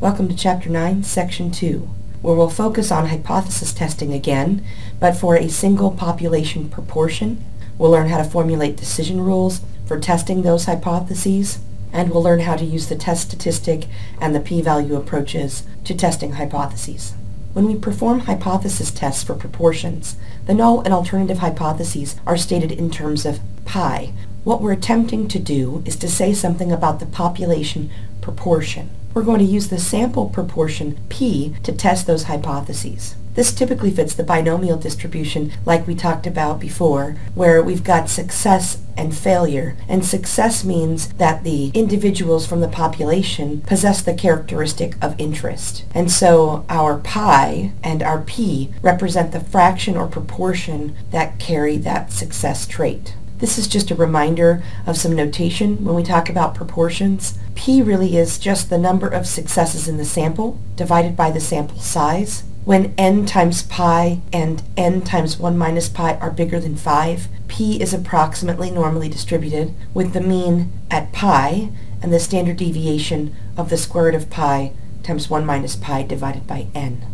Welcome to Chapter 9, Section 2, where we'll focus on hypothesis testing again, but for a single population proportion. We'll learn how to formulate decision rules for testing those hypotheses, and we'll learn how to use the test statistic and the p-value approaches to testing hypotheses. When we perform hypothesis tests for proportions, the null and alternative hypotheses are stated in terms of pi. What we're attempting to do is to say something about the population proportion. We're going to use the sample proportion p to test those hypotheses. This typically fits the binomial distribution like we talked about before, where we've got success and failure. And success means that the individuals from the population possess the characteristic of interest. And so our pi and our p represent the fraction or proportion that carry that success trait. This is just a reminder of some notation when we talk about proportions. P really is just the number of successes in the sample divided by the sample size. When n times pi and n times 1 minus pi are bigger than 5, p is approximately normally distributed, with the mean at pi and the standard deviation of the square root of pi times 1 minus pi divided by n.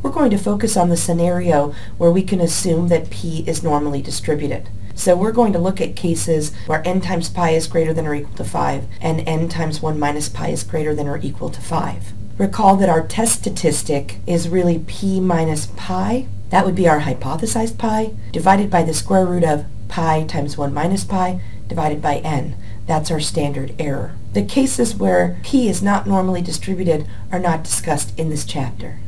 We're going to focus on the scenario where we can assume that p is normally distributed. So we're going to look at cases where n times pi is greater than or equal to 5 and n times 1 minus pi is greater than or equal to 5. Recall that our test statistic is really p minus pi. That would be our hypothesized pi, divided by the square root of pi times 1 minus pi divided by n. That's our standard error. The cases where p is not normally distributed are not discussed in this chapter.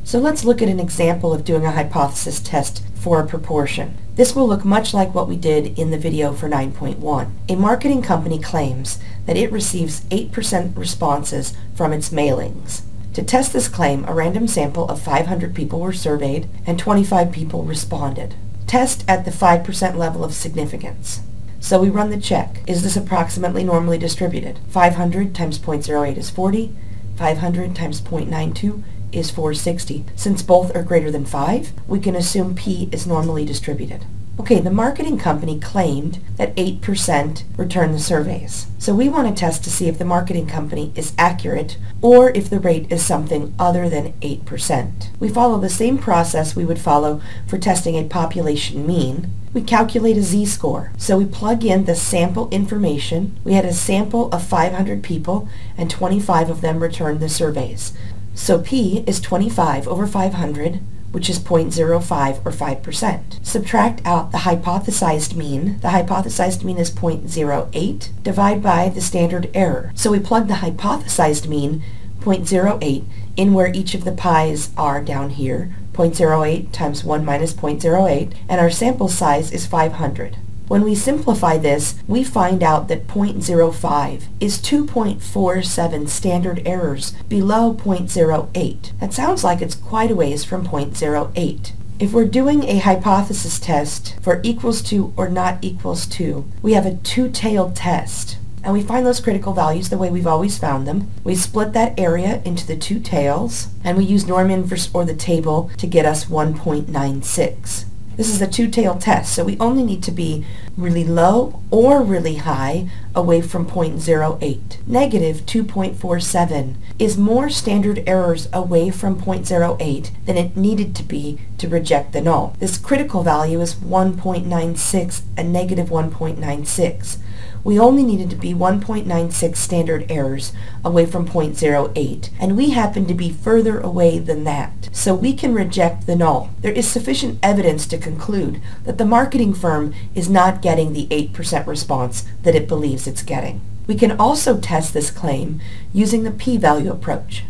So let's look at an example of doing a hypothesis test for a proportion. This will look much like what we did in the video for 9.1. A marketing company claims that it receives 8% responses from its mailings. To test this claim, a random sample of 500 people were surveyed and 25 people responded. Test at the 5% level of significance. So we run the check. Is this approximately normally distributed? 500 times 0.08 is 40. 500 times 0.92 is 460. Since both are greater than 5, we can assume p is normally distributed. Okay, the marketing company claimed that 8% returned the surveys. So we want to test to see if the marketing company is accurate or if the rate is something other than 8%. We follow the same process we would follow for testing a population mean. We calculate a z-score. So we plug in the sample information. We had a sample of 500 people and 25 of them returned the surveys. So p is 25 over 500, which is 0.05 or 5%. Subtract out the hypothesized mean. The hypothesized mean is 0.08. Divide by the standard error. So we plug the hypothesized mean, 0.08, in where each of the pi's are down here. 0.08 times 1 minus 0.08, and our sample size is 500. When we simplify this, we find out that 0.05 is 2.47 standard errors below 0.08. That sounds like it's quite a ways from 0.08. If we're doing a hypothesis test for equals to or not equals to, we have a two-tailed test. And we find those critical values the way we've always found them. We split that area into the two tails, and we use norm inverse or the table to get us 1.96. This is a two-tailed test, so we only need to be really low or really high away from 0.08. Negative 2.47 is more standard errors away from 0.08 than it needed to be to reject the null. This critical value is 1.96 and negative 1.96. We only needed to be 1.96 standard errors away from 0.08, and we happen to be further away than that. So we can reject the null. There is sufficient evidence to conclude that the marketing firm is not getting the 8% response that it believes it's getting. We can also test this claim using the p-value approach.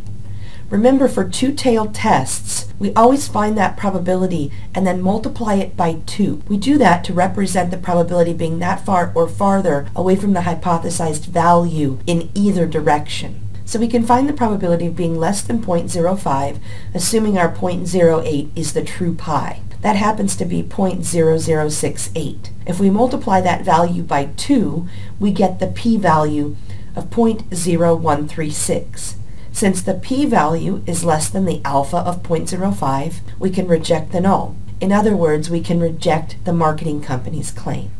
Remember, for two-tailed tests, we always find that probability and then multiply it by 2. We do that to represent the probability being that far or farther away from the hypothesized value in either direction. So we can find the probability of being less than 0.05, assuming our 0.08 is the true pi. That happens to be 0.0068. If we multiply that value by 2, we get the p-value of 0.0136. Since the p-value is less than the alpha of 0.05, we can reject the null. In other words, we can reject the marketing company's claim.